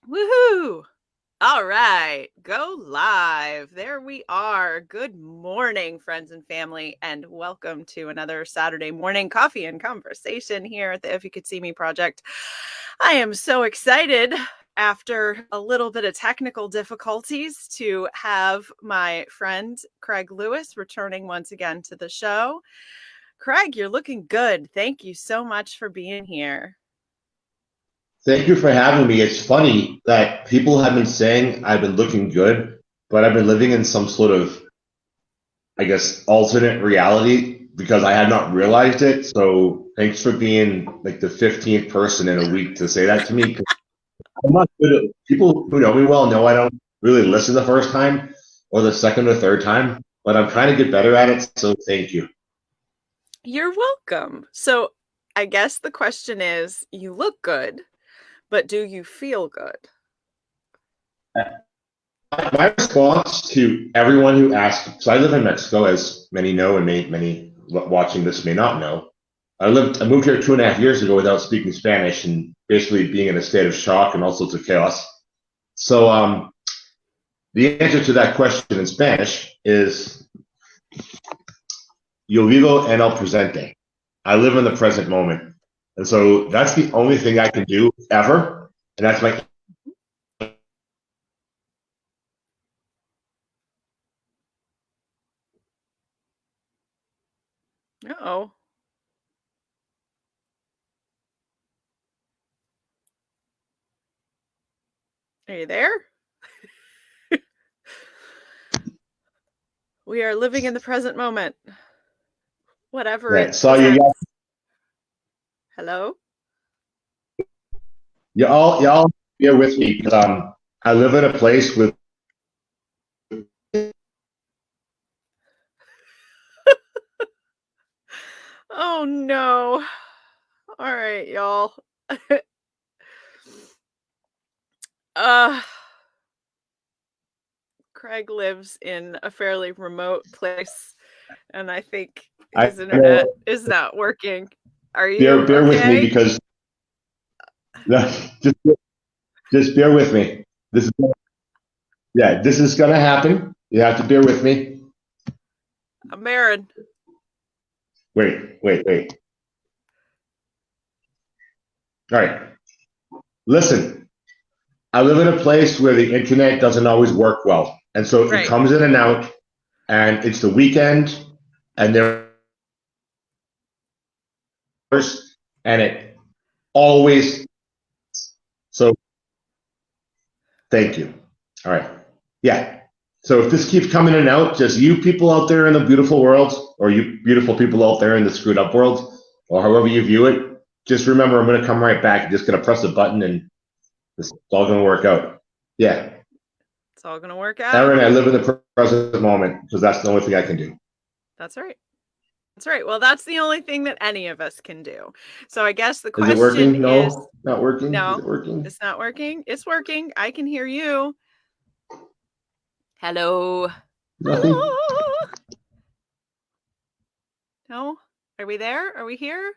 Woohoo! All right, go live. There we are. Good morning, friends and family, and welcome to another Saturday morning coffee and conversation here at the If You Could See Me project. I am so excited after a little bit of technical difficulties to have my friend Craig Lewis returning once again to the show. Craig, you're looking good. Thank you so much for being here. Thank you for having me. It's funny that people have been saying I've been looking good, but I've been living in some sort of, I guess, alternate reality because I had not realized it. So thanks for being like the 15th person in a week to say that to me. 'Cause I'm not good at people who know me well know I don't really listen the first time or the second or third time, but I'm trying to get better at it. So thank you. You're welcome. So, I guess the question is, you look good, but do you feel good? My response to everyone who asks, so I live in Mexico, as many know, and many watching this may not know. I moved here 2.5 years ago without speaking Spanish and basically being in a state of shock and all sorts of chaos. So, the answer to that question in Spanish is yo vivo en el presente. I live in the present moment. And so that's the only thing I can do ever. And that's my Oh, are you there? We are living in the present moment, whatever yeah. it So presents. Hello? y'all here with me because I live in a place with Oh no. All right, y'all. uh Craig lives in a fairly remote place, and I think I his internet know, is not working. Are you bear with me okay? because just just bear with me. This is this is gonna happen. You have to bear with me. I'm Erin. Wait. All right. Listen, I live in a place where the internet doesn't always work well. And so it Right. comes in and out, and it's the weekend, and there's and it always so thank you. All right. Yeah. So if this keeps coming in and out, just you people out there in the beautiful world, or you beautiful people out there in the screwed up world, or however you view it, just remember I'm gonna come right back. I'm just gonna press a button and it's all gonna work out. Yeah. It's all going to work out. Erin, I live in the present moment because that's the only thing I can do. That's right. That's right. Well, that's the only thing that any of us can do. So I guess the Is it question working? is No, not working. Is no, it working? it's not working. It's working. I can hear you. Hello. Nothing. Hello. No? Are we there? Are we here?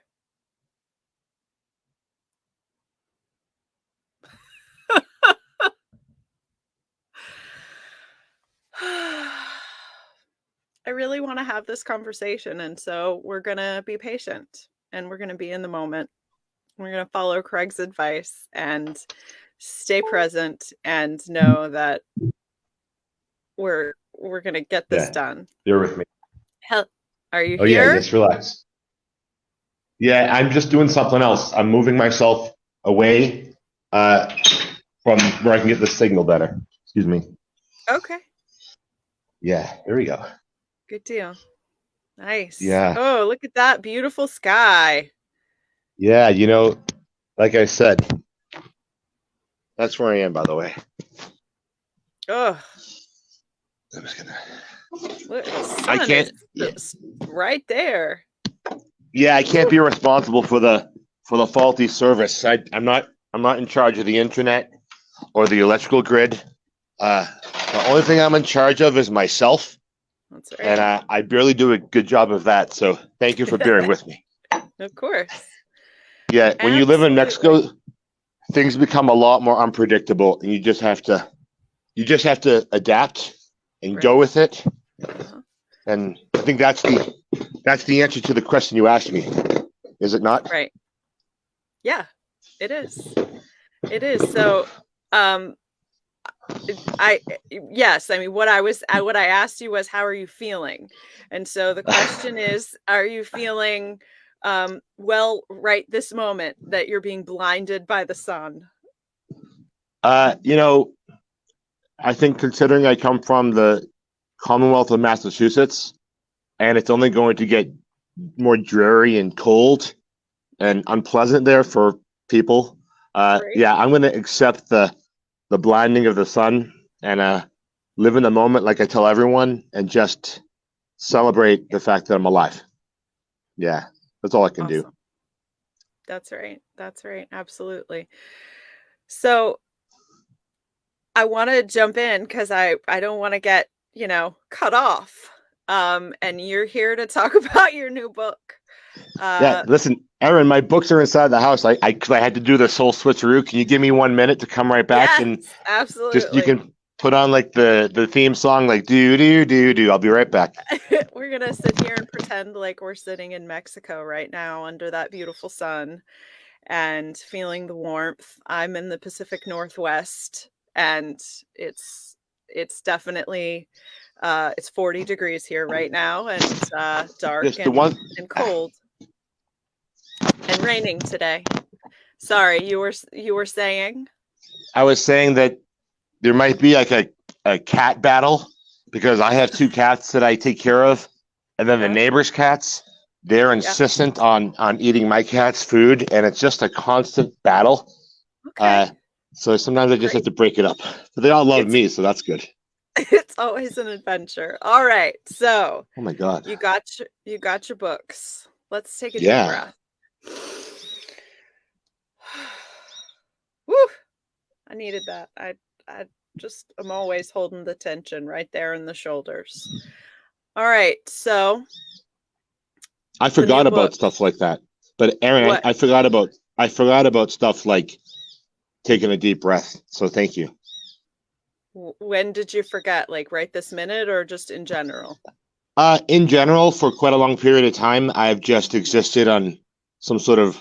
I really want to have this conversation. And so we're going to be patient and we're going to be in the moment. We're going to follow Craig's advice and stay present and know that we're going to get this Yeah, done. bear with me. Hell, are you Oh yeah, here? just relax. Yeah, I'm just doing something else. I'm moving myself away uh, from where I can get the signal better. Excuse me. Okay. Yeah, there we go. Good deal. Nice. Yeah, Oh, look at that beautiful sky. yeah. Like I said, that's where I am. By the way, Oh, I'm just gonna. look, the I sun can't. is right there. Yeah, I can't be responsible for the faulty service. I'm not in charge of the internet or the electrical grid. The only thing I'm in charge of is myself, That's and right. I barely do a good job of that. So thank you for bearing with me. Of course. Yeah, when you live in Absolutely. Mexico, things become a lot more unpredictable, and you just have to adapt and go Right. with it. Uh-huh. And I think that's the answer to the question you asked me, is it not? Right. Yeah, it is. It is. So, um, I yes, I mean what I asked you was how are you feeling? And so the question is, are you feeling well right this moment that you're being blinded by the sun? You know, I think considering I come from the Commonwealth of Massachusetts, and it's only going to get more dreary and cold and unpleasant there for people. Right? Yeah, I'm going to accept the blinding of the sun and live in the moment, like I tell everyone, and just celebrate the fact that I'm alive. Yeah, that's all I can do. Awesome. That's right. That's right. Absolutely. So I want to jump in because I don't want to get, cut off. And you're here to talk about your new book. Yeah, Uh, listen, Erin, my books are inside the house. I had to do this whole switcheroo. Can you give me 1 minute to come right back yes, and just you absolutely. can put on like the theme song, like do do do do. I'll be right back. We're gonna sit here and pretend like we're sitting in Mexico right now under that beautiful sun and feeling the warmth. I'm in the Pacific Northwest and it's definitely it's 40 degrees here right now and dark Just the one. and cold and raining today. Sorry, you were saying? I was saying that there might be like a cat battle because I have two cats that I take care of, and then the Uh-huh. neighbors' cats, they're Yeah. insistent on eating my cat's food, and it's just a constant battle. Okay. Uh, so sometimes I just have Great. to break it up. But they all love It's me, so that's good. it's always an adventure. All right. So, Oh my god. you got your books. Let's take a deep Yeah. breath. Woo! I needed that. I just I'm always holding the tension right there in the shoulders. All right. So, I the new forgot about book. stuff like that. But Aaron, What I forgot about stuff like taking a deep breath. So thank you. when did you forget? Like right this minute or just in general? In general, for quite a long period of time, I've just existed on some sort of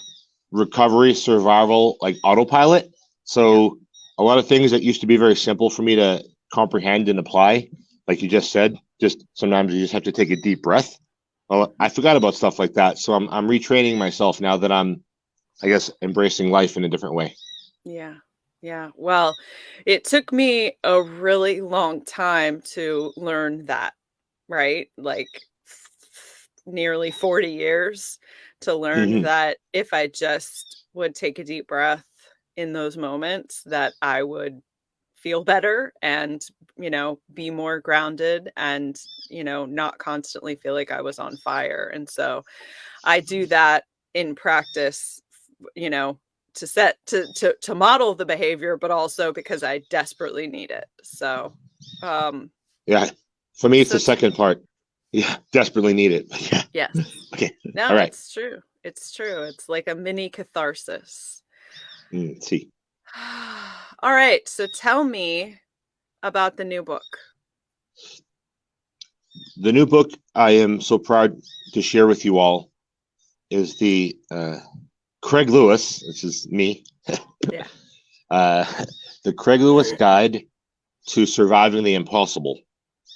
recovery survival like autopilot. Yeah. So a lot of things that used to be very simple for me to comprehend and apply, like you just said, just sometimes you just have to take a deep breath. Well, I forgot about stuff like that. So I'm retraining myself now that I'm, I guess, embracing life in a different way. Yeah. Yeah. Well, it took me a really long time to learn that, right? Like nearly 40 years to learn Hmm. that if I just would take a deep breath in those moments that I would feel better and, be more grounded and, not constantly feel like I was on fire. And so I do that in practice, you know, to model the behavior, but also because I desperately need it. So, um, Yeah. For me, it's so the second part. Yeah, desperately need it. But yeah. yes, Okay. no, All right. it's true. It's true. It's like a mini catharsis. See. All right. So tell me about the new book. The new book I am so proud to share with you all is the Craig Lewis, which is me, Yeah. uh, the Craig Lewis Guide to Surviving the Impossible.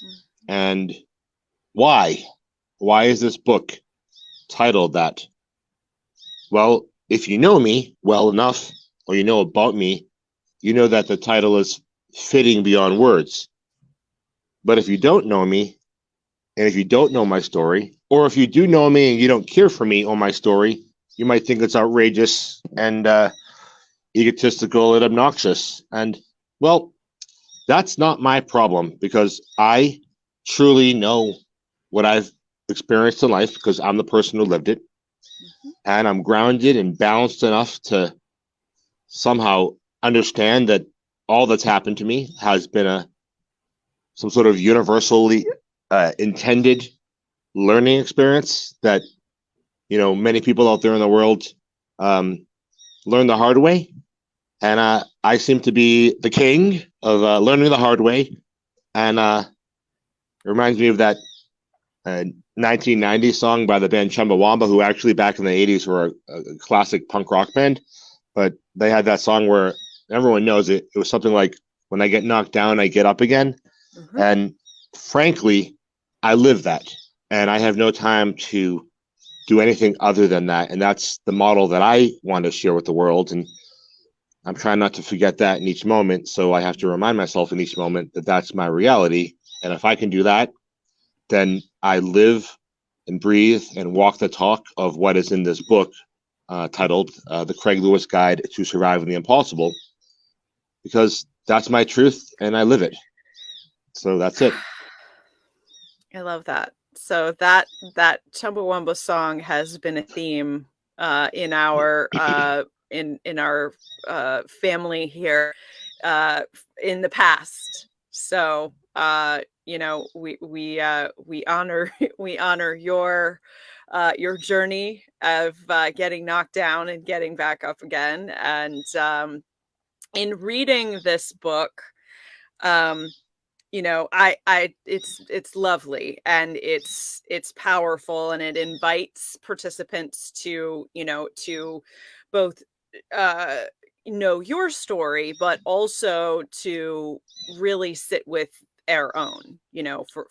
Mm. And why? Why is this book titled that? Well, if you know me well enough, or you know about me, you know that the title is fitting beyond words. But if you don't know me, and if you don't know my story, or if you do know me and you don't care for me or my story, you might think it's outrageous and egotistical and obnoxious. And, well, that's not my problem because I truly know what I've experienced in life because I'm the person who lived it. Mhm. And I'm grounded and balanced enough to somehow understand that all that's happened to me has been some sort of universally intended learning experience that many people out there in the world um, learn the hard way. And I seem to be the king of learning the hard way. And it reminds me of that 1990 song by the band Chumbawamba, who actually back in the 80s were a classic punk rock band. But they had that song where everyone knows it. It was something like, when I get knocked down, I get up again. Mm-hmm. And frankly, I live that. And I have no time to do anything other than that. And that's the model that I want to share with the world. And I'm trying not to forget that in each moment. So I have to remind myself in each moment that that's my reality. And if I can do that, then I live and breathe and walk the talk of what is in this book titled The Craig Lewis Guide to Surviving the Impossible, because that's my truth and I live it. So that's it. I love that. So that Chumbawamba song has been a theme in our family here in the past. So we honor we honor your journey of getting knocked down and getting back up again. And in reading this book, um, I it's lovely, and it's powerful, and it invites participants to both uh know your story, but also to really sit with their own,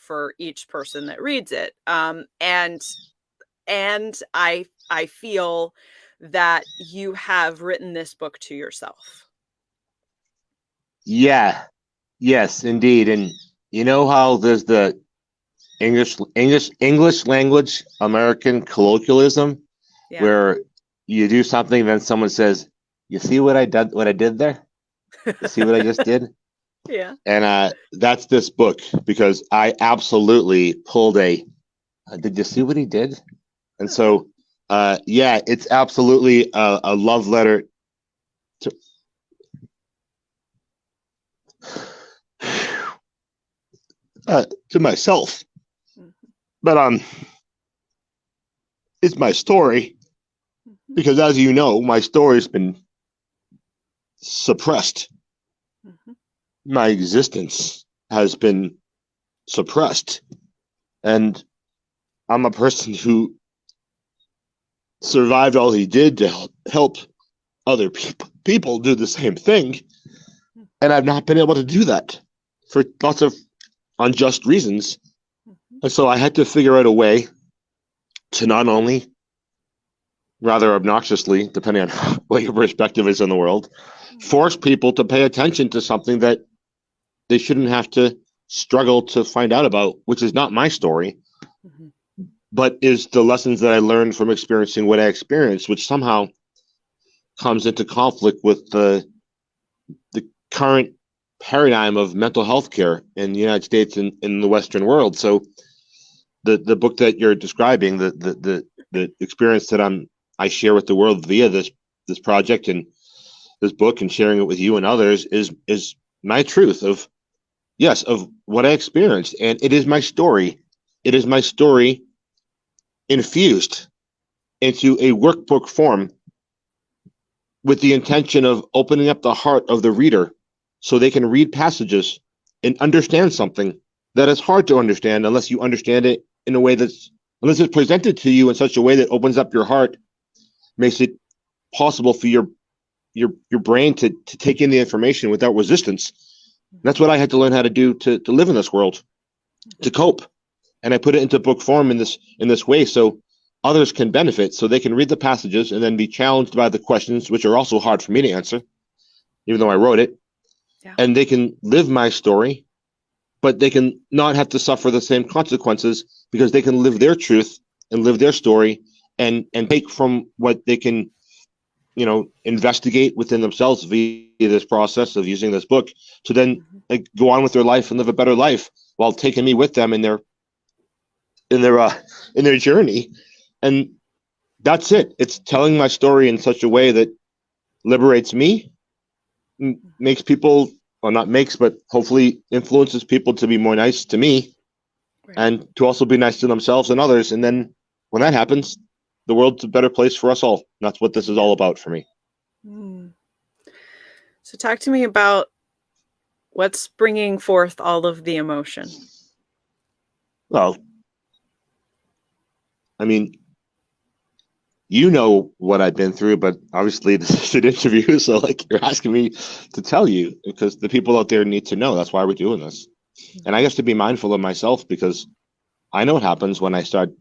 for each person that reads it. And I feel that you have written this book to yourself. Yeah. Yes, indeed. And you know how there's the English language American colloquialism Yeah. where you do something, then someone says, "You see what I did there? You see what I just did?" Yeah. And that's this book, because I absolutely pulled a. Did you see what he did? And so, yeah, it's absolutely a love letter to to myself. Mhm. But it's my story, Mhm. because, as you know, my story's been suppressed. Mhm. My existence has been suppressed, and I'm a person who survived all he did to help other people do the same thing, and I've not been able to do that for lots of unjust reasons. Mhm. And so I had to figure out a way to not only, rather obnoxiously, depending on what your perspective is in the world, force people to pay attention to something that they shouldn't have to struggle to find out about, which is not my story, Mhm. but is the lessons that I learned from experiencing what I experienced, which somehow comes into conflict with the current paradigm of mental health care in the United States and in the Western world. So the book that you're describing, the experience that I share with the world via this project and this book, and sharing it with you and others, is my truth of, yes, of what I experienced, and it is my story. It is my story infused into a workbook form, with the intention of opening up the heart of the reader so they can read passages and understand something that is hard to understand unless you understand it in a way unless it's presented to you in such a way that opens up your heart, makes it possible for your brain to take in the information without resistance. And that's what I had to learn how to do to live in this world, to cope. And I put it into book form in this way, so others can benefit, so they can read the passages and then be challenged by the questions, which are also hard for me to answer, even though I wrote it, Yeah. and they can live my story, but they can not have to suffer the same consequences, because they can live their truth and live their story, and take from what they can, investigate within themselves via this process of using this book, to then Mhm. go on with their life and live a better life, while taking me with them in their in their journey. And that's it. It's telling my story in such a way that liberates me, makes people, well, not makes, but hopefully influences people to be more nice to me, Right. and to also be nice to themselves and others. And then when that happens, the world's a better place for us all. And that's what this is Yeah. all about for me. Mm. So talk to me about what's bringing forth all of the emotion. Well, I mean, you know what I've been through, but obviously this is an interview, so like you're asking me to tell you because the people out there need to know. That's why we're doing this. And I guess to be mindful of myself because I know what happens when I start.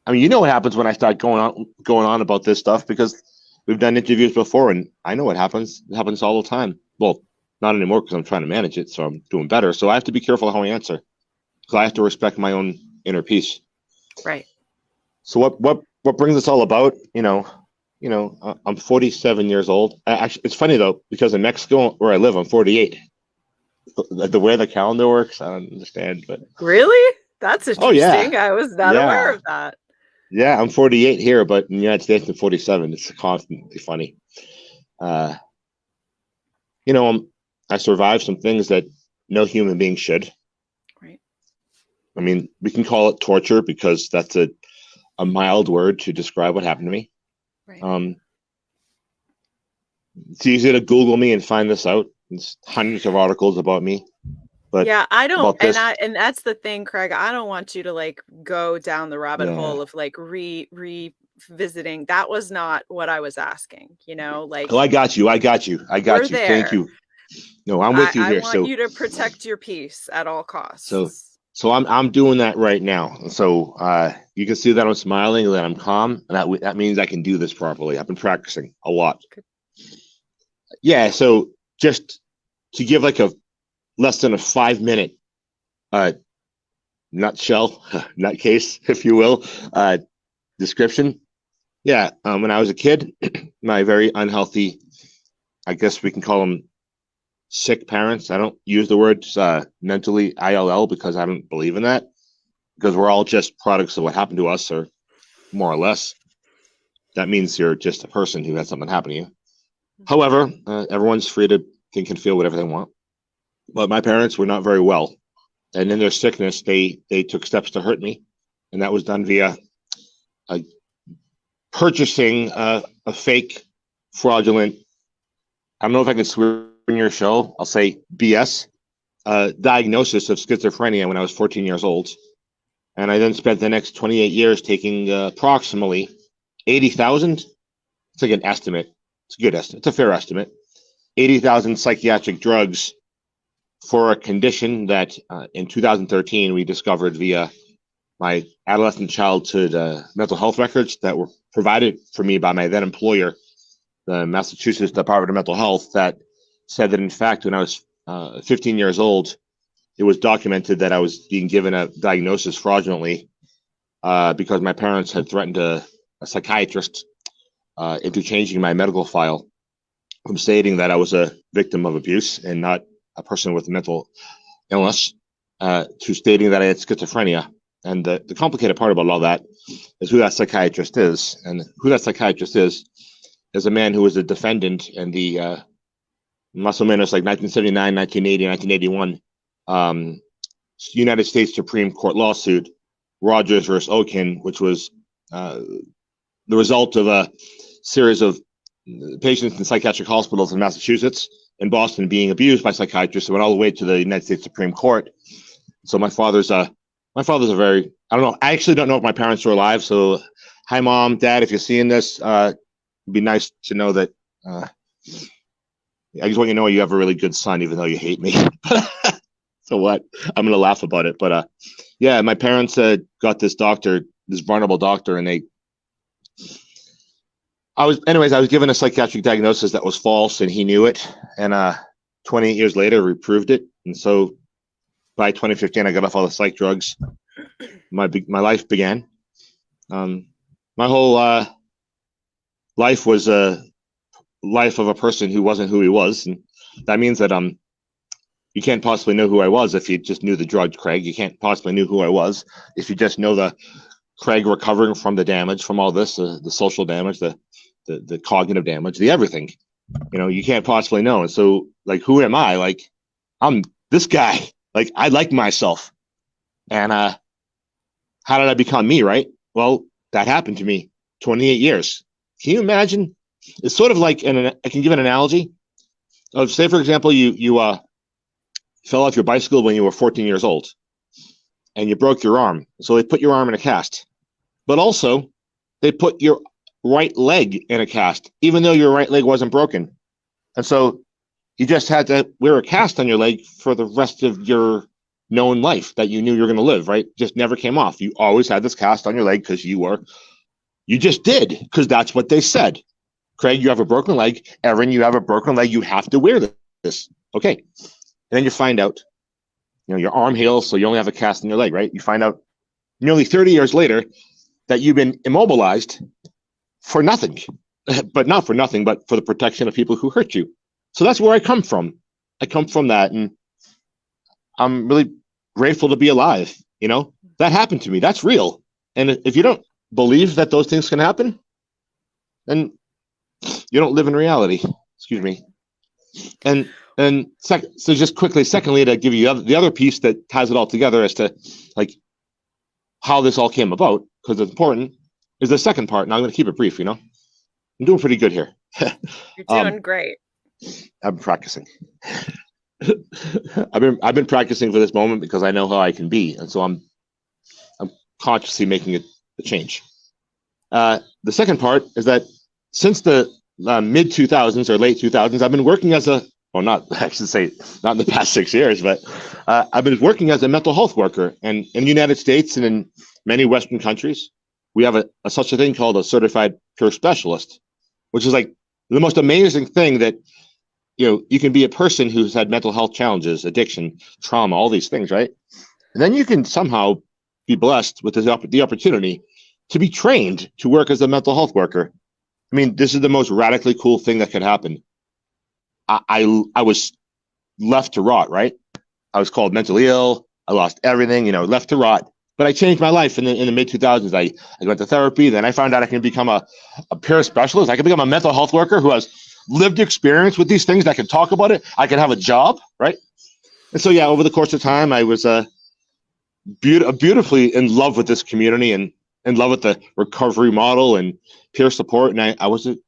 I mean, you know what happens when I start going on about this stuff because we've done interviews before, and I know what happens. It happens all the time. Well, not anymore because I'm trying to manage it, so I'm doing better. So I have to be careful how I answer because I have to respect my own inner peace. Right. So what brings this all about? I'm 47 years old. Actually, it's funny though because in Mexico where I live, I'm 48. The way the calendar works, I don't understand, but Really? That's oh yeah, interesting. I was not aware yeah, of that. yeah. I'm 48 here, but in the United States, I'm 47. It's constantly funny. Uh, you know, I survived some things that no human being should. Right. I mean, we can call it torture because that's a mild word to describe what happened to me. Right. Um, it's easy to Google me and find this out. There's hundreds of articles about me, but Yeah, I don't about this, and that's the thing, Craig. I don't want you to like go down the rabbit yeah. hole of like revisiting. That was not what I was asking, Oh, like I got you. I got you. I we're got you. Thank there. you. No, I'm I with you I here. want So, you to protect your peace at all so, costs. so I'm doing that right now. So, you can see that I'm smiling and that I'm calm, and that means I can do this properly. I've been practicing a lot. Yeah. So, just to give like a less than a 5 minute uh, nutshell, nutcase, if you will, description. Yeah, when I was a kid, my very unhealthy, I guess we can call them sick parents. I don't use the word mentally ILL because I don't believe in that because we're all just products of what happened to us, or more or less. That means you're just a person who had something happen to you. However, everyone's free to think and feel whatever they want. But my parents were not very well, and in their sickness, they took steps to hurt me, and that was done via uh, purchasing a fake, fraudulent. I don't know if I can swear in your show. I'll say BS diagnosis of schizophrenia when I was 14 years old. And I then spent the next 28 years taking approximately 80,000. It's like an estimate. It's a good estimate. It's a fair estimate. 80,000 psychiatric drugs for a condition that in 2013 we discovered via my adolescent childhood mental health records that were provided for me by my then employer, the Massachusetts Department of Mental Health, that said that in fact when I was 15 years old, it was documented that I was being given a diagnosis fraudulently because my parents had threatened a psychiatrist into changing my medical file from stating that I was a victim of abuse and not a person with mental illness to stating that I had schizophrenia. And the complicated part about all that is who that psychiatrist is. And who that psychiatrist is a man who was a defendant in the más o menos like 1979, 1980, 1981 United States Supreme Court lawsuit, Rogers versus Okin, which was uh, the result of a series of patients in psychiatric hospitals in Massachusetts and Boston being abused by psychiatrists. It went all the way to the United States Supreme Court. So my father's a very, I don't know. I actually don't know if my parents are alive. So hi, mom, dad, if you're seeing this, it'd be nice to know that. I just want you to know you have a really good son, even though you hate me. So what? I'm gonna laugh about it, but yeah, my parents got this doctor, this vulnerable doctor, and I was given a psychiatric diagnosis that was false, and he knew it. And 28 years later, we proved it. And so by 2015, I got off all the psych drugs. My life began. My whole life was a life of a person who wasn't who he was, and that means that you can't possibly know who I was if you just knew the drug Craig. You can't possibly know who I was if you just know the Craig recovering from the damage, from all this, the social damage, the cognitive damage, the everything. You can't possibly know. And so, like, who am I? Like, I'm this guy. Like, I like myself. And how did I become me? Right. Well, that happened to me. 28 years. Can you imagine? It's sort of like, I can give an analogy. Say for example, you fell off your bicycle when you were 14 years old and you broke your arm, so they put your arm in a cast. But also, they put your right leg in a cast, even though your right leg wasn't broken. And so you just had to wear a cast on your leg for the rest of your known life that you knew you were going to live, right? Just never came off. You always had this cast on your leg because you just did, because that's what they said. Craig, you have a broken leg. Erin, you have a broken leg. You have to wear this. Okay. And then you find out, your arm heals, so you only have a cast on your leg, right? You find out nearly 30 years later that you've been immobilized for nothing, but not for nothing, but for the protection of people who hurt you. So that's where I come from. I come from that, and I'm really grateful to be alive. That happened to me. That's real. And if you don't believe that those things can happen, then you don't live in reality. Excuse me. So just quickly, secondly, to give you the other piece that ties it all together as to like how this all came about, because it's important, is the second part. And I'm going to keep it brief. I'm doing pretty good here. You're doing great. I've been practicing. I've been practicing for this moment because I know how I can be, and so I'm consciously making a change. The second part is that since the mid 2000s or late 2000s, I've been working as not I should say not in the past 6 years, but I've been working as a mental health worker, and in the United States and in many Western countries, we have such a thing called a certified peer specialist, which is like the most amazing thing that you can be a person who's had mental health challenges, addiction, trauma, all these things, right? And then you can somehow be blessed with the opportunity to be trained to work as a mental health worker. I mean, this is the most radically cool thing that could happen. I was left to rot, right? I was called mentally ill. I lost everything, left to rot. But I changed my life in the mid 2000s. I went to therapy. Then I found out I can become a peer specialist. I can become a mental health worker who has lived experience with these things. I can talk about it. I can have a job, right? And so, yeah, over the course of time, I was beautifully in love with this community and in love with the recovery model and peer support. And I was an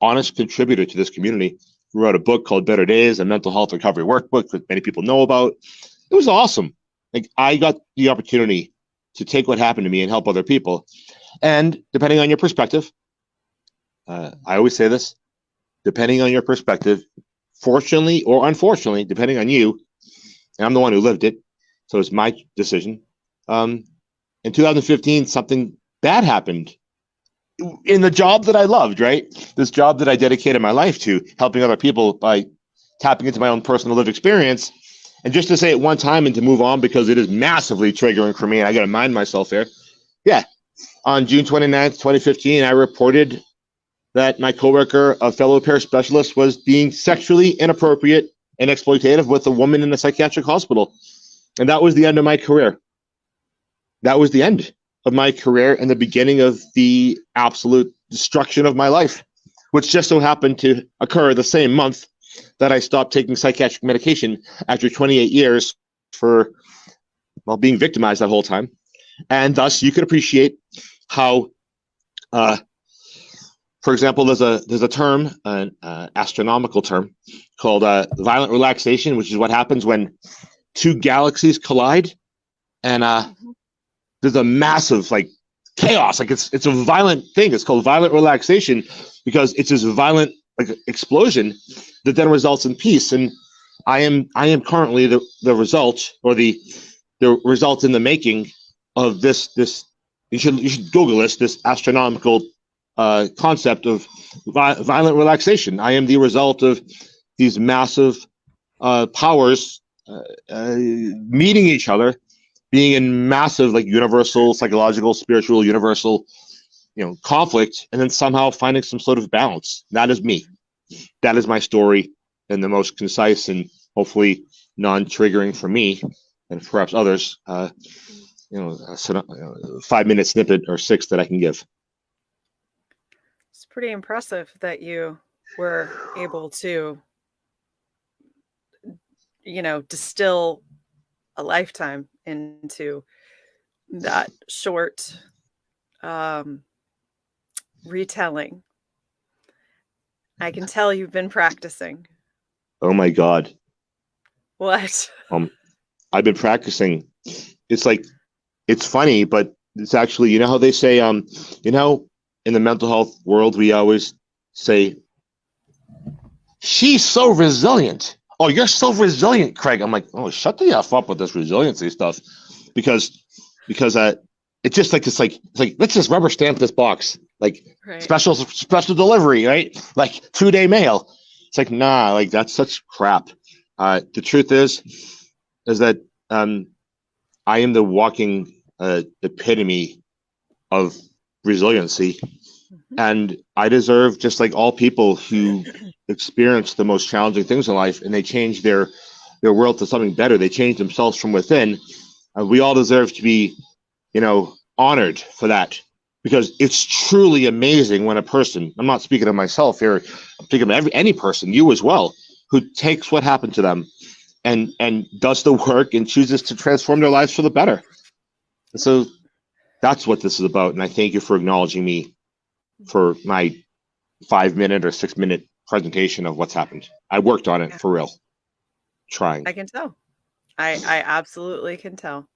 honest contributor to this community. We wrote a book called Better Days, a mental health recovery workbook that many people know about. It was awesome. Like, I got the opportunity to take what happened to me and help other people. And depending on your perspective, I always say this, depending on your perspective, fortunately or unfortunately, depending on you, and I'm the one who lived it, so it's my decision. In 2015, something bad happened in the job that I loved, right? This job that I dedicated my life to, helping other people by tapping into my own personal lived experience. And just to say it one time and to move on, because it is massively triggering for me, and I got to mind myself here. Yeah. On June 29th, 2015, I reported that my coworker, a fellow peer specialist, was being sexually inappropriate and exploitative with a woman in a psychiatric hospital. And that was the end of my career. That was the end of my career and the beginning of the absolute destruction of my life, which just so happened to occur the same month that I stopped taking psychiatric medication after 28 years for being victimized that whole time. And thus, you could appreciate how, for example, there's a term, an astronomical term, called violent relaxation, which is what happens when two galaxies collide, and there's a massive chaos. Like it's a violent thing. It's called violent relaxation because it's this violent explosion that then results in peace. And I am currently the result, or the result in the making of this. You should Google this astronomical concept of violent relaxation. I am the result of these massive powers meeting each other, being in massive universal psychological, spiritual, universal conflict, and then somehow finding some sort of balance. That is me. That is my story in the most concise and hopefully non-triggering for me and perhaps others, 5-minute snippet or 6 that I can give. It's pretty impressive that you were able to, distill a lifetime into that short retelling. I can tell you've been practicing. Oh my God. What? Um, I've been practicing. It's like, it's funny, but it's actually, you know how they say, you know, in the mental health world, we always say, she's so resilient. Oh, you're so resilient, Craig. I'm like, oh, shut the F up with this resiliency stuff. Because, because it's like, let's just rubber stamp this box. Like Right. special delivery, right? Like 2-day mail. It's like, nah, like that's such crap. The truth is that I am the walking epitome of resiliency, Mhm. and I deserve, just like all people who experience the most challenging things in life, and they change their world to something better. They change themselves from within. We all deserve to be, honored for that, because it's truly amazing when a person. I'm not speaking of myself here. I'm speaking of any person, you as well, who takes what happened to them and does the work and chooses to transform their lives for the better. And so that's what this is about. And I thank you for acknowledging me for my 5 minute or 6 minute presentation of what's happened. I worked on it Yeah, for real, trying. I can tell. I absolutely can tell.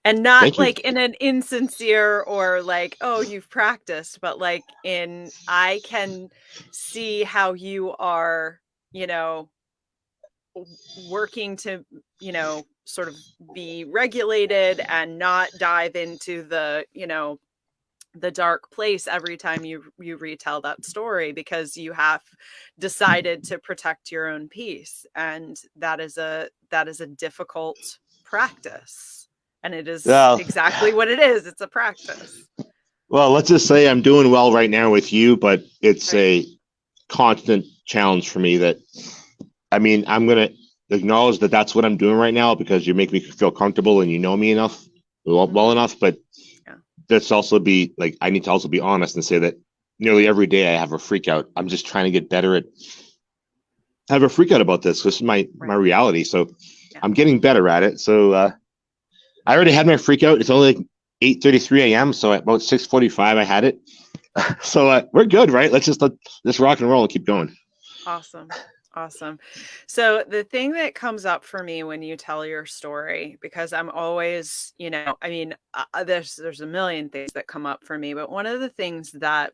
And not Thank you. like in an insincere or like, oh, you've practiced, but like in I can see how you are, you know, working to, sort of be regulated and not dive into the dark place every time you retell that story, because you have decided to protect your own peace, and that is a difficult practice, and it is Yeah. exactly what it is. It's a practice. Well, let's just say I'm doing well right now with you, but it's Right. a constant challenge for me that, I mean, I'm going to acknowledge that that's what I'm doing right now because you make me feel comfortable and you know me enough, well Mhm. enough. But Yeah. let's also be like, I need to also be honest and say that nearly every day I have a freak out. I'm just trying to get better at have a freak out about this. This is my Right. reality. So Yeah. I'm getting better at it. So I already had my freak out. It's only like 8:33 a.m. So at about 6:45 I had it. So we're good, right? Let's rock and roll and keep going. Awesome. Awesome. So the thing that comes up for me when you tell your story, because I'm always, I mean, there's a million things that come up for me, but one of the things that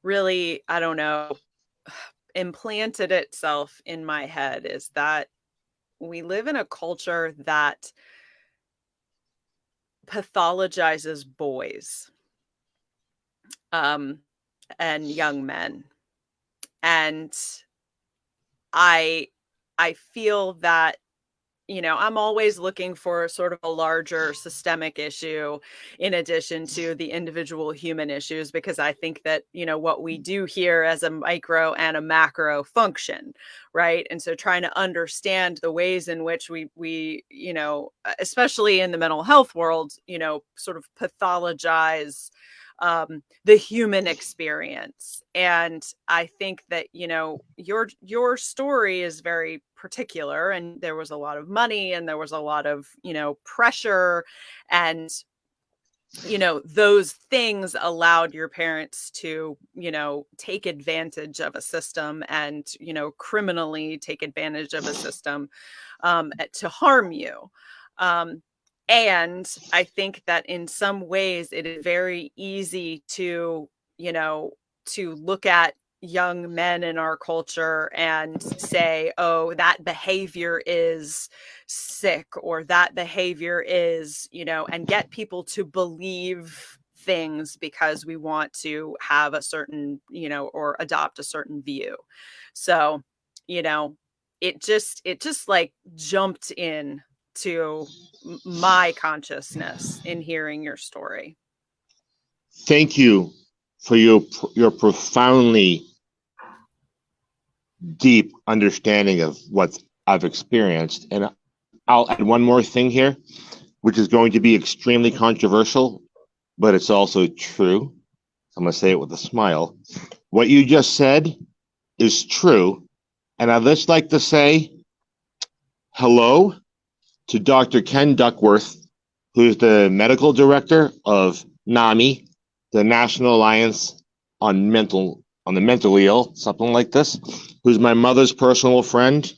really, I don't know, implanted itself in my head is that we live in a culture that pathologizes boys, um, and young men. And I I feel that, I'm always looking for sort of a larger systemic issue in addition to the individual human issues, because I think that, what we do here as a micro and a macro function, right? And so trying to understand the ways in which we especially in the mental health world, sort of pathologize the human experience. And I think that, your story is very particular, and there was a lot of money and there was a lot of, pressure, and those things allowed your parents to, take advantage of a system, and, criminally take advantage of a system, to harm you. Um, and I think that in some ways it is very easy to, you know, to look at young men in our culture and say, oh, that behavior is sick, or that behavior is, and get people to believe things because we want to have a certain, or adopt a certain view. So, you know, it just like jumped in to my consciousness in hearing your story. Thank you for your profoundly deep understanding of what I've experienced. And I'll add one more thing here, which is going to be extremely controversial, but it's also true. I'm going to say it with a smile. What you just said is true. And I'd just like to say hello to Dr. Ken Duckworth, who's the medical director of NAMI, the National Alliance on Mental on the mentally ill, something like this, who's my mother's personal friend,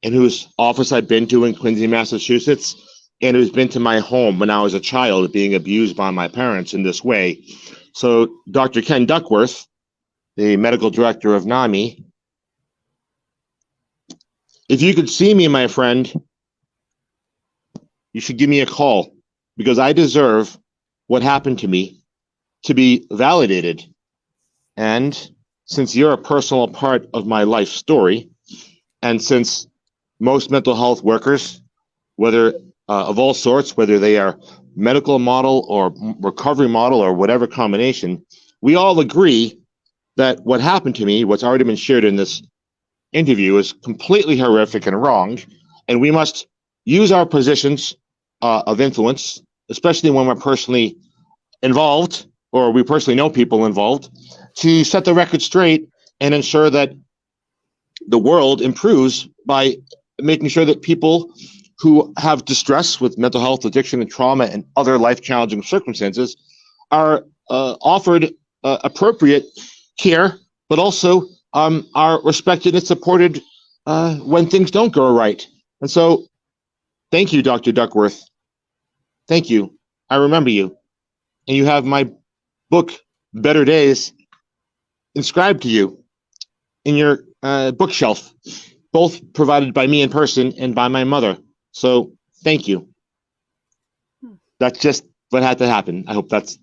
and whose office I've been to in Quincy, Massachusetts, and who's been to my home when I was a child being abused by my parents in this way. So Dr. Ken Duckworth, the medical director of NAMI, if you could see me, my friend, you should give me a call, because I deserve what happened to me to be validated. And since you're a personal part of my life story, and since most mental health workers, whether of all sorts, whether they are medical model or recovery model or whatever combination, we all agree that what happened to me, what's already been shared in this interview, is completely horrific and wrong, and we must use our positions of influence, especially when we're personally involved or we personally know people involved, to set the record straight and ensure that the world improves by making sure that people who have distress with mental health, addiction, and trauma and other life-challenging circumstances are offered appropriate care, but also are respected and supported when things don't go right. And so, thank you, Dr. Duckworth. Thank you. I remember you. And you have my book, Better Days, inscribed to you in your bookshelf, both provided by me in person and by my mother. So thank you. That's just what had to happen. I hope that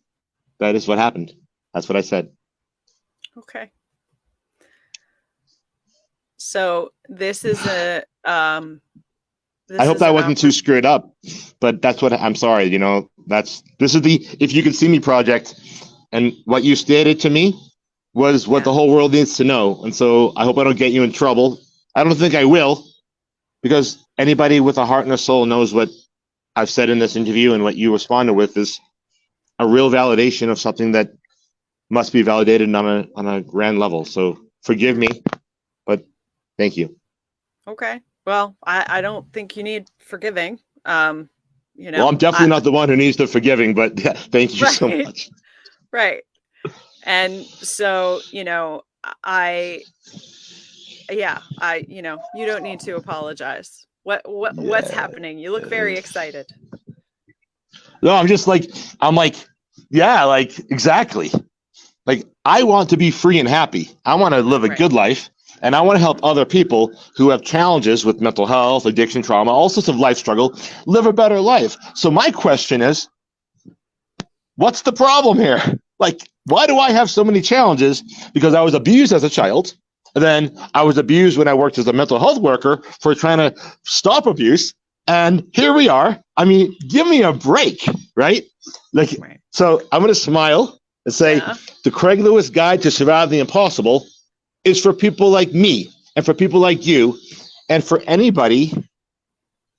is what happened. That's what I said. Okay. So this is a I hope that wasn't too screwed up, but that's what I'm sorry. This is the If You Could See Me project, and what you stated to me was what the whole world needs to know. And so I hope I don't get you in trouble. I don't think I will, because anybody with a heart and a soul knows what I've said in this interview, and what you responded with is a real validation of something that must be validated on a grand level. So forgive me, but thank you. Okay. Well, I don't think you need forgiving. Well, I'm definitely not the one who needs the forgiving, but yeah, thank you so much. Right. And so, you don't need to apologize. What's happening? You look very excited. No, I'm like, yeah, like, exactly. Like, I want to be free and happy. I want to live a good life, and I want to help other people who have challenges with mental health, addiction, trauma, all sorts of life struggle, live a better life. So my question is, what's the problem here? Like, why do I have so many challenges? Because I was abused as a child. And then I was abused when I worked as a mental health worker for trying to stop abuse. And here we are. I mean, give me a break, right? So I'm going to smile and say, the Craig Lewis Guide to Survive the Impossible is for people like me and for people like you and for anybody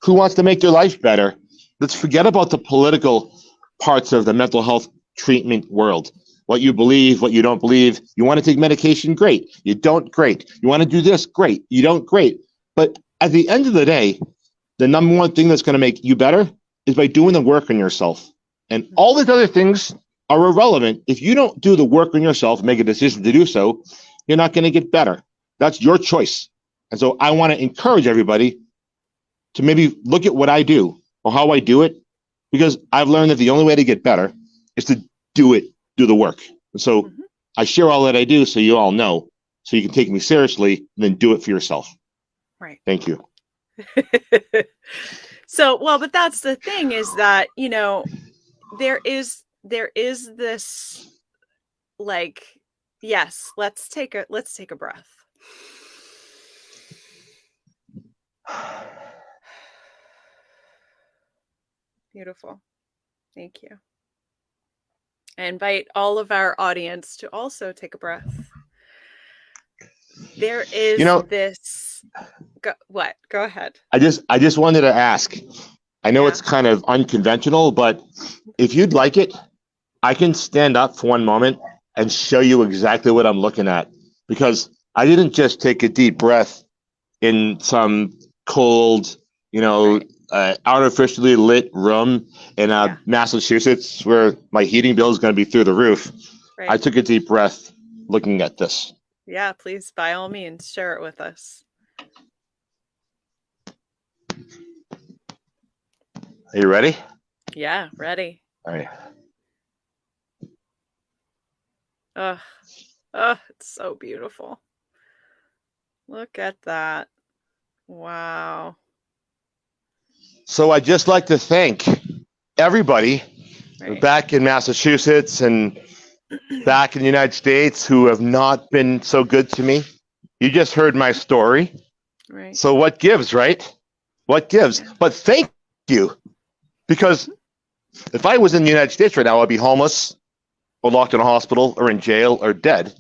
who wants to make their life better. Let's forget about the political parts of the mental health treatment world. What you believe, what you don't believe. You want to take medication? Great. You don't? Great. You want to do this? Great. You don't? Great. But at the end of the day, the number one thing that's going to make you better is by doing the work on yourself. And all these other things are irrelevant. If you don't do the work on yourself, make a decision to do so, you're not going to get better. That's your choice. And so I want to encourage everybody to maybe look at what I do or how I do it, because I've learned that the only way to get better is to do the work. And so I share all that I do so you all know, so you can take me seriously and then do it for yourself. Right. Thank you. So, well, but that's the thing, is that, there is this, like, yes, let's take a breath. Beautiful. Thank you. I invite all of our audience to also take a breath. There is this. What? Go ahead. I just wanted to ask. I know it's kind of unconventional, but if you'd like it, I can stand up for one moment and show you exactly what I'm looking at, because I didn't just take a deep breath in some cold, artificially lit room in Massachusetts where my heating bill is going to be through the roof. Right. I took a deep breath looking at this. Yeah, please, by all means, share it with us. Are you ready? Yeah, ready. All right. Ugh. Oh, it's so beautiful. Look at that. Wow. So I'd just like to thank everybody Right. back in Massachusetts and back in the United States who have not been so good to me. You just heard my story. Right. So what gives, right? What gives? Yeah. But thank you. Because if I was in the United States right now, I'd be homeless or locked in a hospital or in jail or dead.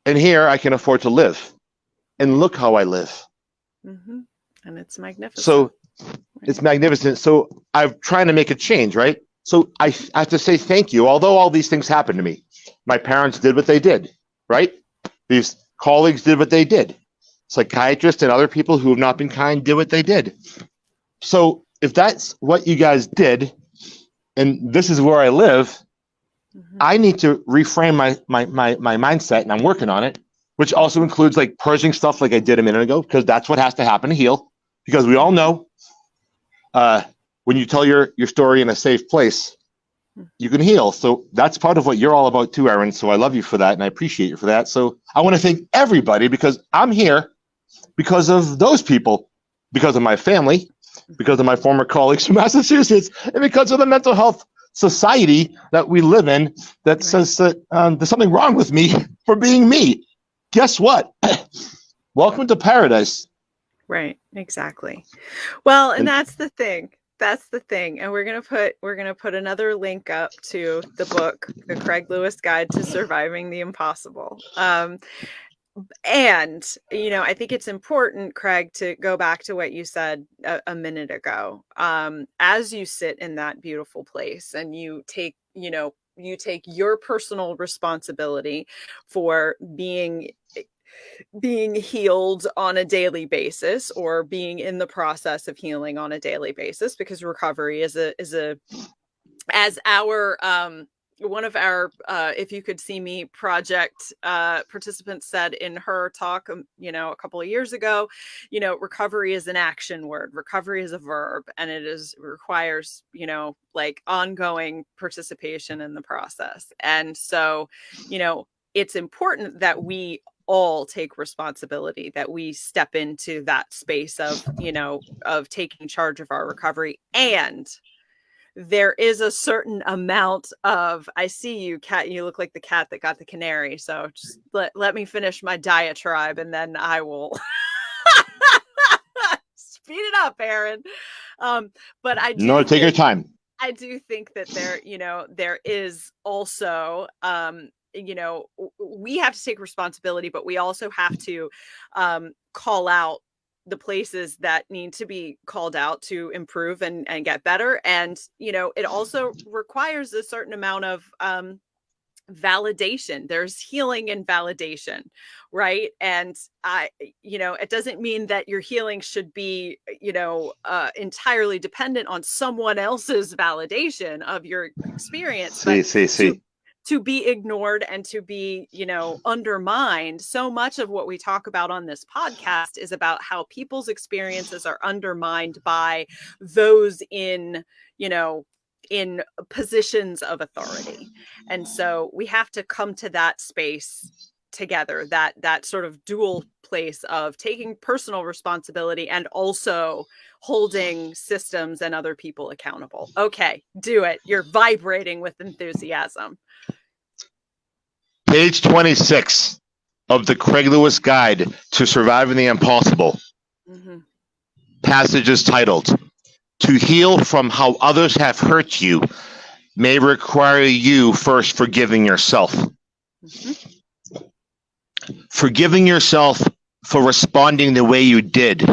And here I can afford to live. And look how I live. Mm-hmm. And it's magnificent. So it's magnificent. So I'm trying to make a change, right? So I have to say thank you. Although all these things happened to me, my parents did what they did, right? These colleagues did what they did. Psychiatrists and other people who have not been kind did what they did. So if that's what you guys did, and this is where I live, Mm-hmm. I need to reframe my mindset, and I'm working on it, which also includes like purging stuff like I did a minute ago, because that's what has to happen to heal. Because we all know when you tell your story in a safe place, you can heal. So that's part of what you're all about too, Erin. So I love you for that, and I appreciate you for that. So I want to thank everybody because I'm here because of those people, because of my family, because of my former colleagues from Massachusetts, and because of the mental health society that we live in that says that there's something wrong with me for being me. Guess what? Welcome to paradise. Right, exactly. Well, and that's the thing. That's the thing. And we're gonna put another link up to the book, The Craig Lewis Guide to Surviving the Impossible. And I think it's important, Craig, to go back to what you said a minute ago. As you sit in that beautiful place and you take your personal responsibility for being healed on a daily basis, or being in the process of healing on a daily basis, because recovery is a as our one of our If You Could See Me project participants said in her talk a couple of years ago, recovery is an action word. Recovery is a verb, and requires like ongoing participation in the process. And so it's important that we all take responsibility, that we step into that space of taking charge of our recovery. And there is a certain amount of, I see you, cat, you look like the cat that got the canary. So just let me finish my diatribe, and then I will speed it up, Erin. But No, take your time. I do think that there is also, we have to take responsibility, but we also have to call out the places that need to be called out to improve and get better. And, it also requires a certain amount of validation. There's healing and validation, right? And it doesn't mean that your healing should be entirely dependent on someone else's validation of your experience, but to be ignored and to be undermined. So much of what we talk about on this podcast is about how people's experiences are undermined by those in positions of authority. And so we have to come to that space together, that sort of dual place of taking personal responsibility and also holding systems and other people accountable. Okay, do it. You're vibrating with enthusiasm. Page 26 of the Craig Lewis Guide to Surviving the Impossible. Mm-hmm. Passage is titled, "To heal from how others have hurt you may require you first forgiving yourself." Mm-hmm. Forgiving yourself for responding the way you did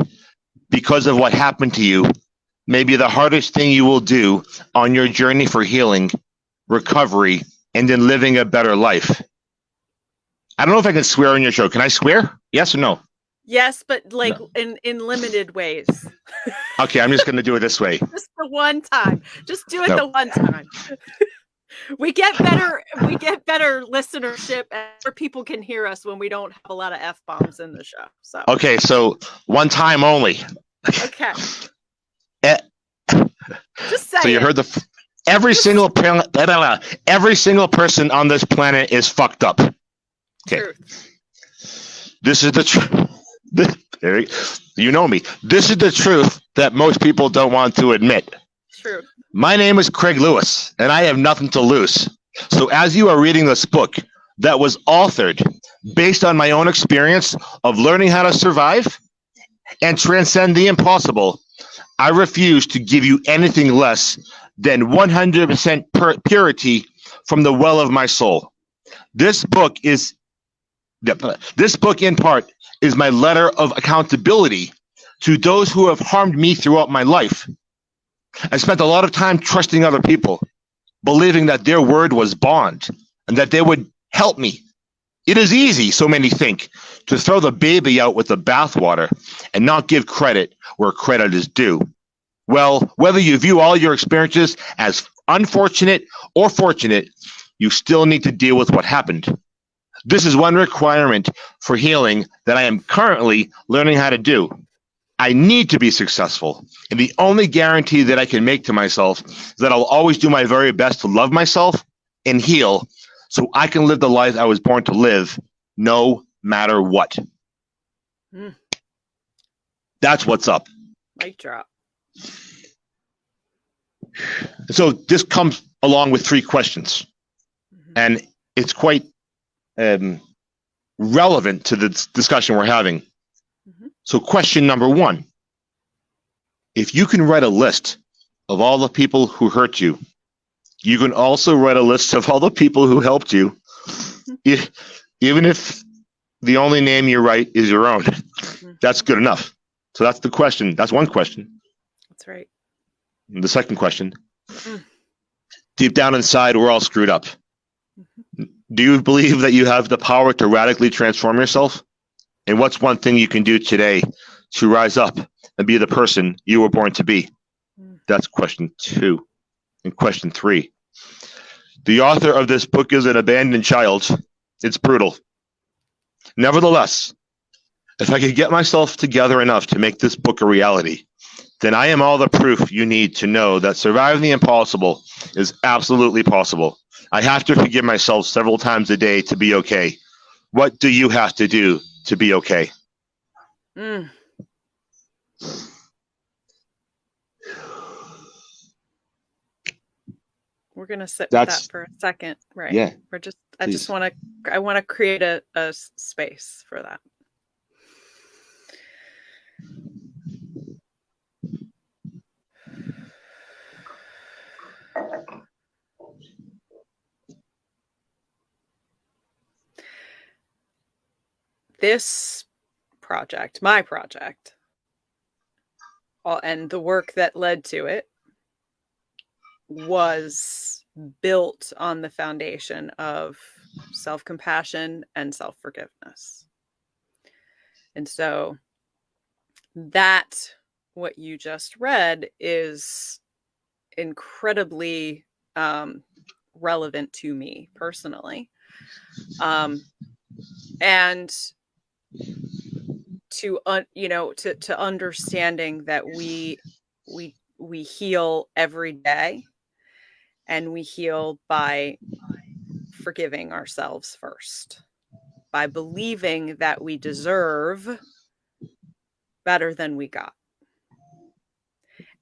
because of what happened to you may be the hardest thing you will do on your journey for healing, recovery, and in living a better life. I don't know if I can swear on your show. Can I swear? Yes or no? Yes, but in limited ways. Okay, I'm just going to do it this way. Just the one time. Just do it the one time. We get better listenership, and more people can hear us when we don't have a lot of F-bombs in the show. So Okay, so one time only. Okay. Eh, Just say so you it. heard every single person on this planet is fucked up. Okay. Truth. This is the truth. You know me. This is the truth that most people don't want to admit. Truth. My name is Craig Lewis, and I have nothing to lose. So as you are reading this book that was authored based on my own experience of learning how to survive and transcend the impossible, I refuse to give you anything less than 100% purity from the well of my soul. This book in part is my letter of accountability to those who have harmed me throughout my life. I spent a lot of time trusting other people, believing that their word was bond and that they would help me. It is easy, so many think, to throw the baby out with the bathwater and not give credit where credit is due. Well, whether you view all your experiences as unfortunate or fortunate, you still need to deal with what happened. This is one requirement for healing that I am currently learning how to do. I need to be successful, and the only guarantee that I can make to myself is that I'll always do my very best to love myself and heal so I can live the life I was born to live, no matter what. That's what's up. Mic drop. So this comes along with 3 questions, and it's quite relevant to the discussion we're having. So question number 1, if you can write a list of all the people who hurt you, you can also write a list of all the people who helped you, even if the only name you write is your own. That's good enough. So that's the question. That's one question. That's right. And the second question, deep down inside, we're all screwed up. Do you believe that you have the power to radically transform yourself? And what's one thing you can do today to rise up and be the person you were born to be? That's question 2. And question 3. The author of this book is an abandoned child. It's brutal. Nevertheless, if I could get myself together enough to make this book a reality, then I am all the proof you need to know that surviving the impossible is absolutely possible. I have to forgive myself several times a day to be okay. What do you have to do to be okay? We're gonna sit with that for a second, right? Yeah. I want to create a space for that. This project, my project, and the work that led to it was built on the foundation of self-compassion and self-forgiveness. And so that, what you just read, is incredibly relevant to me personally. And to understanding that we heal every day, and we heal by forgiving ourselves first, by believing that we deserve better than we got,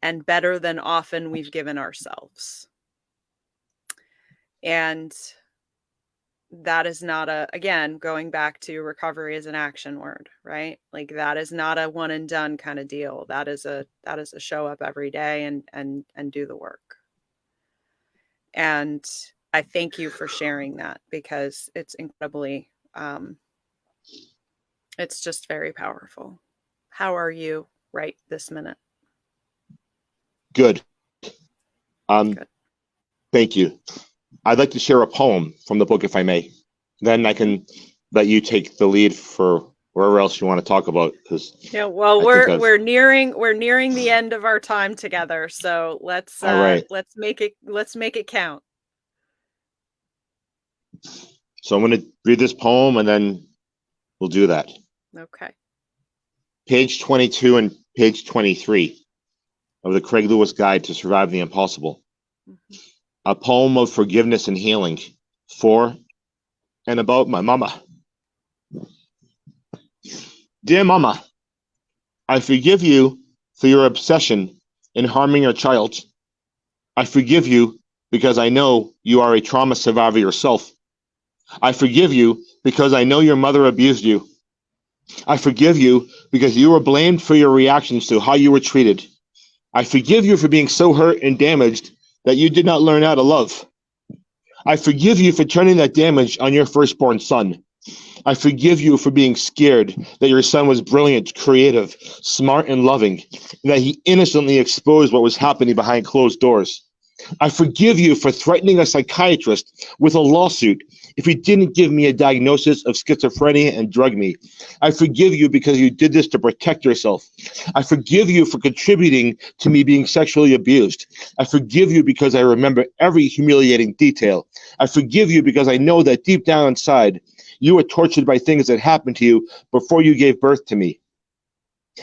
and better than often we've given ourselves. And that is not again, going back to recovery as an action word, right? Like, that is not a one and done kind of deal. That is a show up every day and do the work. And I thank you for sharing that, because it's incredibly, it's just very powerful. How are you right this minute? Good. Good. Thank you. I'd like to share a poem from the book, if I may. Then I can let you take the lead for wherever else you want to talk about. Yeah, well, we're nearing the end of our time together, so let's make it count. So I'm going to read this poem and then we'll do that. Okay. Page 22 and page 23 of the Craig Lewis Guide to Survive the Impossible. Mm-hmm. A poem of forgiveness and healing for and about my mama. Dear Mama, I forgive you for your obsession in harming your child. I forgive you because I know you are a trauma survivor yourself. I forgive you because I know your mother abused you. I forgive you because you were blamed for your reactions to how you were treated. I forgive you for being so hurt and damaged that you did not learn how to love. I forgive you for turning that damage on your firstborn son. I forgive you for being scared that your son was brilliant, creative, smart, and loving, and that he innocently exposed what was happening behind closed doors. I forgive you for threatening a psychiatrist with a lawsuit if he didn't give me a diagnosis of schizophrenia and drug me. I forgive you because you did this to protect yourself. I forgive you for contributing to me being sexually abused. I forgive you because I remember every humiliating detail. I forgive you because I know that deep down inside, you were tortured by things that happened to you before you gave birth to me.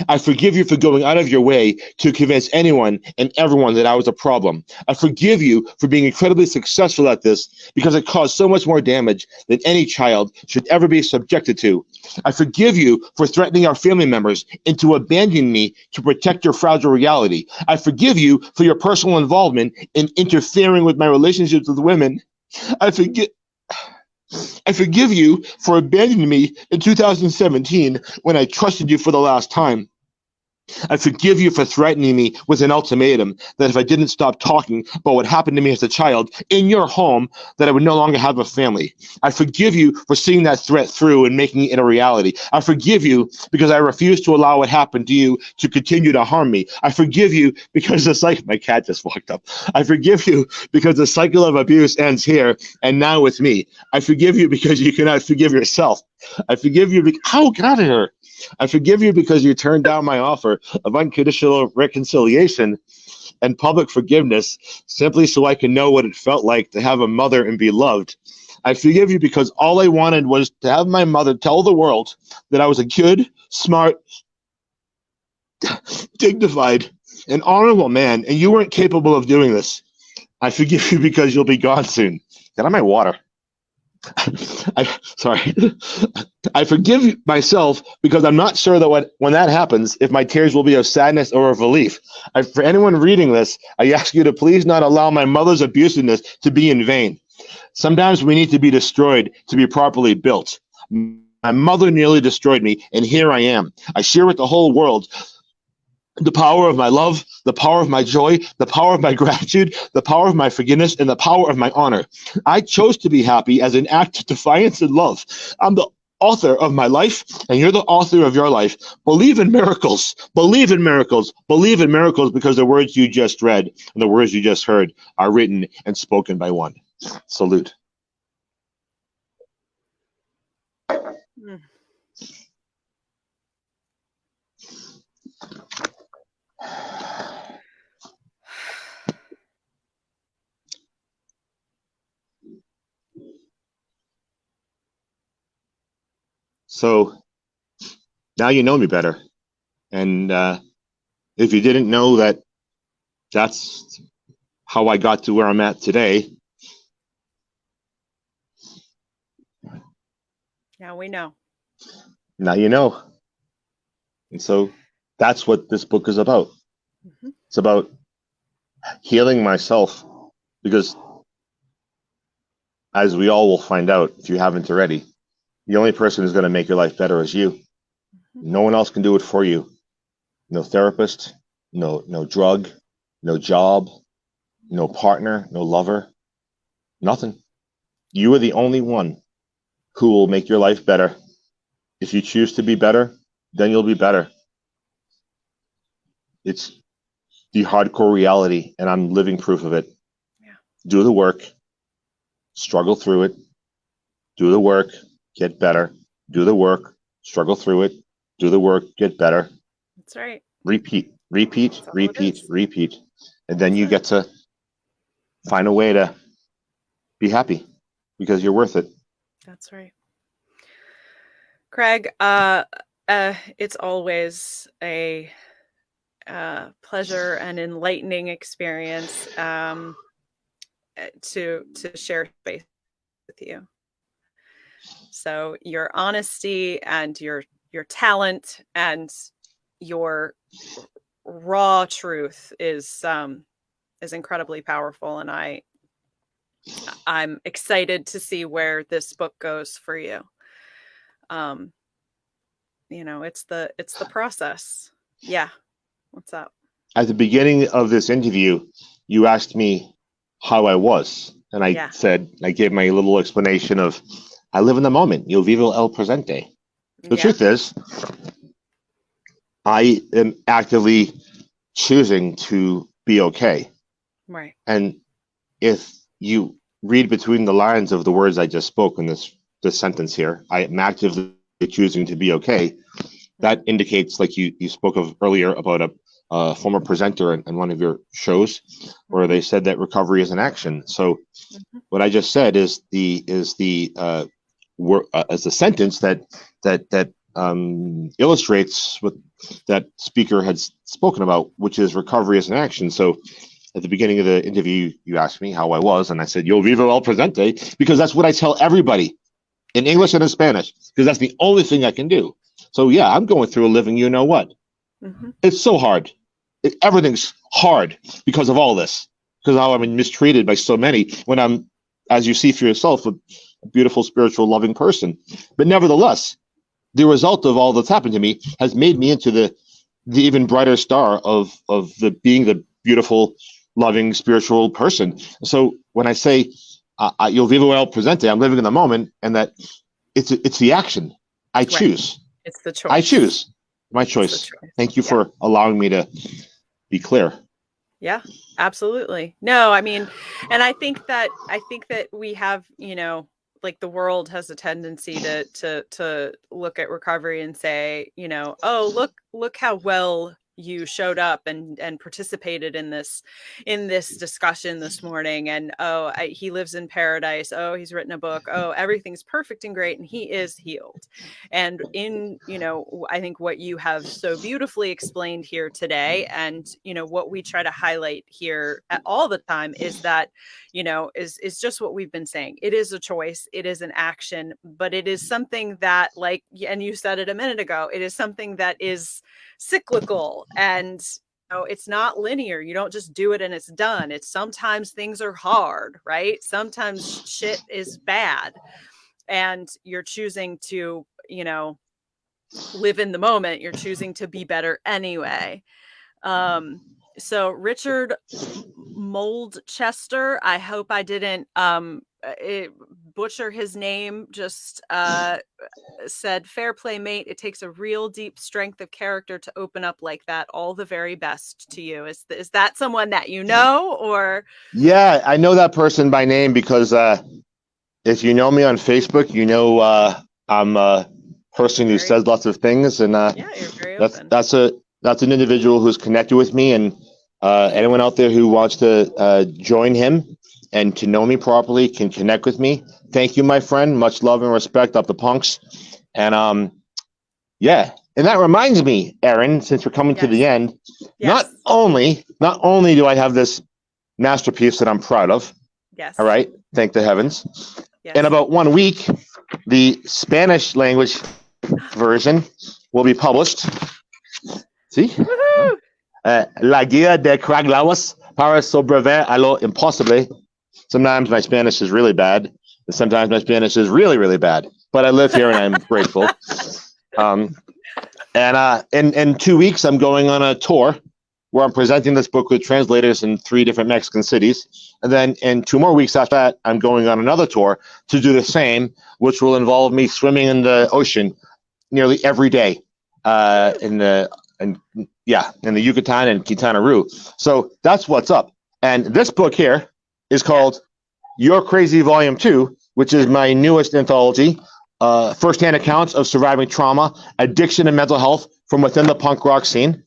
I forgive you for going out of your way to convince anyone and everyone that I was a problem. I forgive you for being incredibly successful at this because it caused so much more damage than any child should ever be subjected to. I forgive you for threatening our family members into abandoning me to protect your fragile reality. I forgive you for your personal involvement in interfering with my relationships with women. I forgive. I forgive you for abandoning me in 2017 when I trusted you for the last time. I forgive you for threatening me with an ultimatum that if I didn't stop talking about what happened to me as a child in your home, that I would no longer have a family. I forgive you for seeing that threat through and making it a reality. I forgive you because I refuse to allow what happened to you to continue to harm me. I forgive you because the cycle, my cat just walked up. I forgive you because the cycle of abuse ends here and now with me. I forgive you because you cannot forgive yourself. I forgive you. How get out of here? I forgive you because you turned down my offer of unconditional reconciliation and public forgiveness simply so I can know what it felt like to have a mother and be loved. I forgive you because all I wanted was to have my mother tell the world that I was a good, smart, dignified, and honorable man, and you weren't capable of doing this. I forgive you because you'll be gone soon. Get on my water. Sorry. I forgive myself because I'm not sure that when that happens, if my tears will be of sadness or of relief. For anyone reading this, I ask you to please not allow my mother's abusiveness to be in vain. Sometimes we need to be destroyed to be properly built. My mother nearly destroyed me, and here I am. I share with the whole world the power of my love, the power of my joy, the power of my gratitude, the power of my forgiveness, and the power of my honor. I chose to be happy as an act of defiance and love. I'm the author of my life, and you're the author of your life. Believe in miracles. Believe in miracles. Believe in miracles because the words you just read and the words you just heard are written and spoken by one. Salute. Mm. So now you know me better. And if you didn't know that that's how I got to where I'm at today, Now we know. now you know. And so that's what this book is about. Mm-hmm. It's about healing myself because, as we all will find out if you haven't already, the only person who's going to make your life better is you. Mm-hmm. No one else can do it for you. No therapist, no drug, no job, no partner, no lover, nothing. You are the only one who will make your life better. If you choose to be better, then you'll be better. It's the hardcore reality, and I'm living proof of it. Yeah. Do the work, struggle through it, do the work, get better, do the work, struggle through it, do the work, get better. That's right. Repeat, repeat, That's all it repeat, is. repeat. And then That's you it. get to find a way to be happy. because you're worth it. That's right. Craig, it's always a pleasure and enlightening experience to share space with you. So your honesty and your talent and your raw truth is incredibly powerful, and I'm excited to see where this book goes for you. It's the process. Yeah. What's up? At the beginning of this interview, you asked me how I was, and I said, I gave my little explanation of, I live in the moment. Yo vivo el presente. The truth is, I am actively choosing to be okay. Right. And if you read between the lines of the words I just spoke in this sentence here, I am actively choosing to be okay. That indicates, like you spoke of earlier about a former presenter in one of your shows, where they said that recovery is an action. So what I just said is the sentence that illustrates what that speaker had spoken about, which is recovery as an action. So at the beginning of the interview, you asked me how I was, and I said, Yo vivo el presente, because that's what I tell everybody in English and in Spanish, because that's the only thing I can do. So yeah, I'm going through a living, you know what? It's so hard. Everything's hard because of all this, because how I've been mistreated by so many, when I'm, as you see for yourself, a beautiful, spiritual, loving person. But nevertheless, the result of all that's happened to me has made me into the even brighter star of being the beautiful, loving, spiritual person. So when I say yo vivo el presente, I'm living in the moment, and that it's the action. I choose. It's the choice. I choose. My choice. Thank you for allowing me to be clear. Yeah, absolutely. No, I mean, and I think that we have, like, the world has a tendency to look at recovery and say, oh, look how well you showed up and participated in this discussion this morning, and he lives in paradise, oh, he's written a book, oh, everything's perfect and great, and he is healed. And I think what you have so beautifully explained here today, and what we try to highlight here all the time, is that is just what we've been saying. It is a choice, it is an action, but it is something that, like, and you said it a minute ago, it is something that is cyclical, and it's not linear. You don't just do it and it's done. It's sometimes things are hard, right? Sometimes shit is bad, and you're choosing to live in the moment. You're choosing to be better anyway. So Richard Moldchester, I hope I didn't butcher his name, just said, fair play, mate. It takes a real deep strength of character to open up like that. All the very best to you. Is that someone that you know, or? Yeah, I know that person by name, because if you know me on Facebook, I'm a person who says lots of things, and you're very open. That's an individual who's connected with me, and anyone out there who wants to join him and to know me properly can connect with me. Thank you, my friend. Much love and respect up the punks. And and that reminds me, Erin, since we're coming to the end, not only do I have this masterpiece that I'm proud of, all right, thank the heavens, in about 1 week, the Spanish language version will be published. See? La guía de Craig Lawas para sobrevivir a lo imposible. Sometimes my Spanish is really bad, and sometimes my Spanish is really, really bad. But I live here and I'm grateful. And in 2 weeks, I'm going on a tour where I'm presenting this book with translators in 3 different Mexican cities. And then in 2 more weeks after that, I'm going on another tour to do the same, which will involve me swimming in the ocean nearly every day in the Yucatan and Quintana Roo. So that's what's up. And this book here is called You're Crazy Volume 2, which is my newest anthology. First-hand accounts of surviving trauma, addiction, and mental health from within the punk rock scene.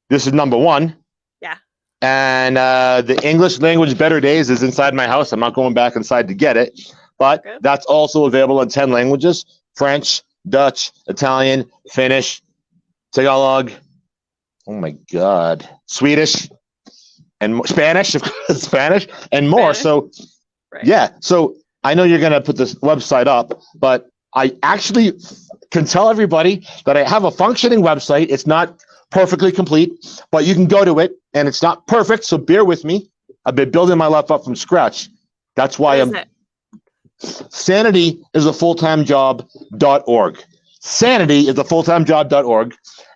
This is number 1. Yeah. And the English language Better Days is inside my house. I'm not going back inside to get it. but Good. that's also available in 10 languages: French, Dutch, Italian, Finnish, Tagalog. Oh my God, Swedish and Spanish, Spanish and more. Spanish. So Right. yeah, so I know you're going to put this website up, but I actually can tell everybody that I have a functioning website. It's not perfectly complete, but you can go to it, and it's not perfect, so bear with me. I've been building my life up from scratch. That's why What is it? Sanity is a full-time job.org. Sanity is a full-time job.org,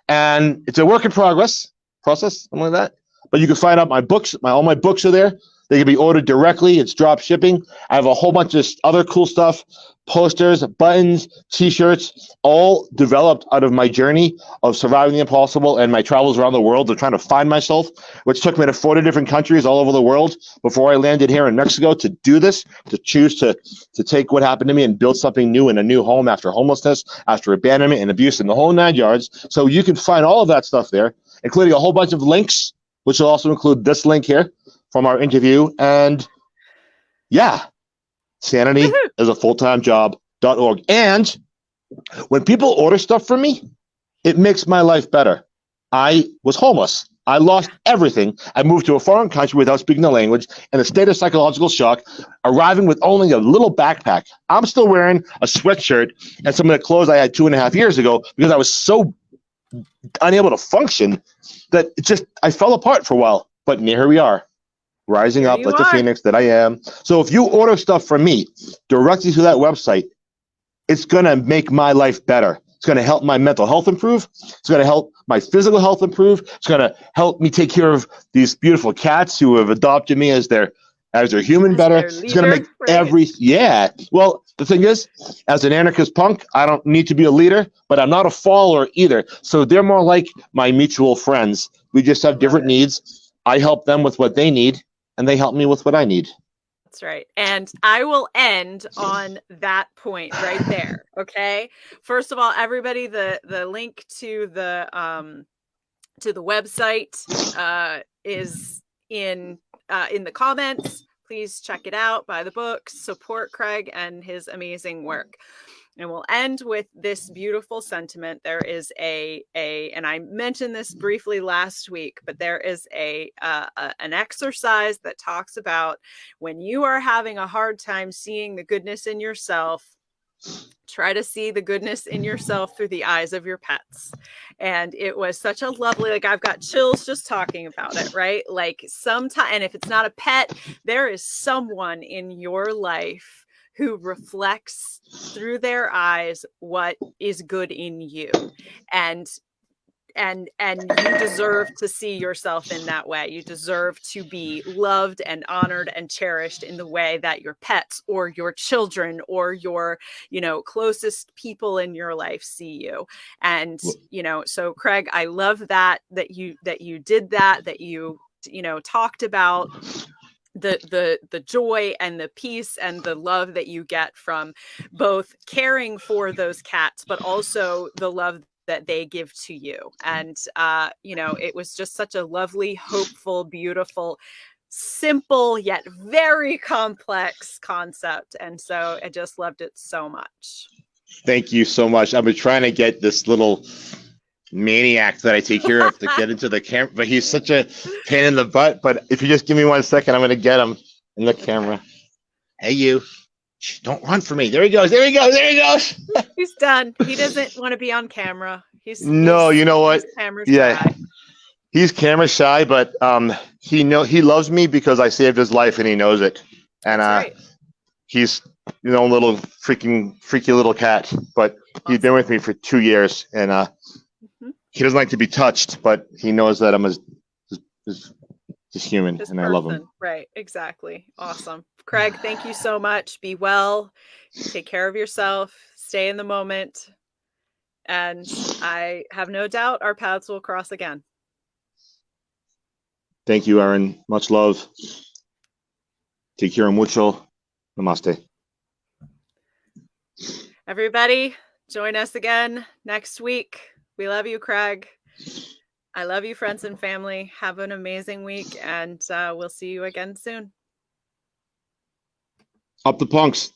and it's a work in process, something like that. But you can find out my books. All my books are there. They can be ordered directly. It's drop shipping. I have a whole bunch of other cool stuff: posters, buttons, T-shirts, all developed out of my journey of surviving the impossible and my travels around the world of trying to find myself, which took me to 40 different countries all over the world before I landed here in Mexico to do this, to choose to take what happened to me and build something new in a new home after homelessness, after abandonment and abuse, and the whole 9 yards. So you can find all of that stuff there, including a whole bunch of links, which will also include this link here from our interview. And yeah, Sanity is a full-time job.org. And when people order stuff from me, it makes my life better. I was homeless. I lost everything. I moved to a foreign country without speaking the language in a state of psychological shock, arriving with only a little backpack. I'm still wearing a sweatshirt and some of the clothes I had 2.5 years ago because I was so unable to function that I fell apart for a while. But here we are, rising Here up you like the are. phoenix that I am. So if you order stuff from me directly through that website, it's going to make my life better. It's going to help my mental health improve. It's going to help my physical health improve. It's going to help me take care of these beautiful cats who have adopted me as their human better. Their It's going to leader, make right? yeah. Well, the thing is, as an anarchist punk, I don't need to be a leader, but I'm not a follower either. So they're more like my mutual friends. We just have different needs. I help them with what they need, and they help me with what I need. That's right. And I will end on that point right there. Okay. First of all, everybody, the link to the website is in the comments. Please check it out, buy the book, support Craig and his amazing work. And we'll end with this beautiful sentiment. There is and I mentioned this briefly last week, but there is an exercise that talks about when you are having a hard time seeing the goodness in yourself, try to see the goodness in yourself through the eyes of your pets. And it was such a lovely, like, I've got chills just talking about it, right? Like, sometimes, and if it's not a pet, there is someone in your life who reflects through their eyes what is good in you. And you deserve to see yourself in that way. You deserve to be loved and honored and cherished in the way that your pets or your children or your, closest people in your life see you. And, so Craig, I love that you did that you talked about the joy and the peace and the love that you get from both caring for those cats, but also the love that they give to you. And, it was just such a lovely, hopeful, beautiful, simple, yet very complex concept. And so I just loved it so much. Thank you so much. I've been trying to get this little maniac that I take care of to get into the camera, but he's such a pain in the butt. But if you just give me 1 second, I'm going to get him in the camera. Hey, you. Shh, don't run for me. There he goes. There he goes. There he goes. He's done. He doesn't want to be on camera. No, you know what? Yeah. He's camera shy, but he loves me because I saved his life and he knows it. And right. He's little freaky little cat, but he's been with me for 2 years, and he doesn't like to be touched, but he knows that I'm his human, and I love him. Right, exactly. Awesome. Craig, thank you so much. Be well. Take care of yourself. Stay in the moment. And I have no doubt our paths will cross again. Thank you, Erin. Much love. Te quiero mucho. Namaste. Everybody, join us again next week. We love you, Craig. I love you, friends and family. Have an amazing week, and we'll see you again soon. Up the punks.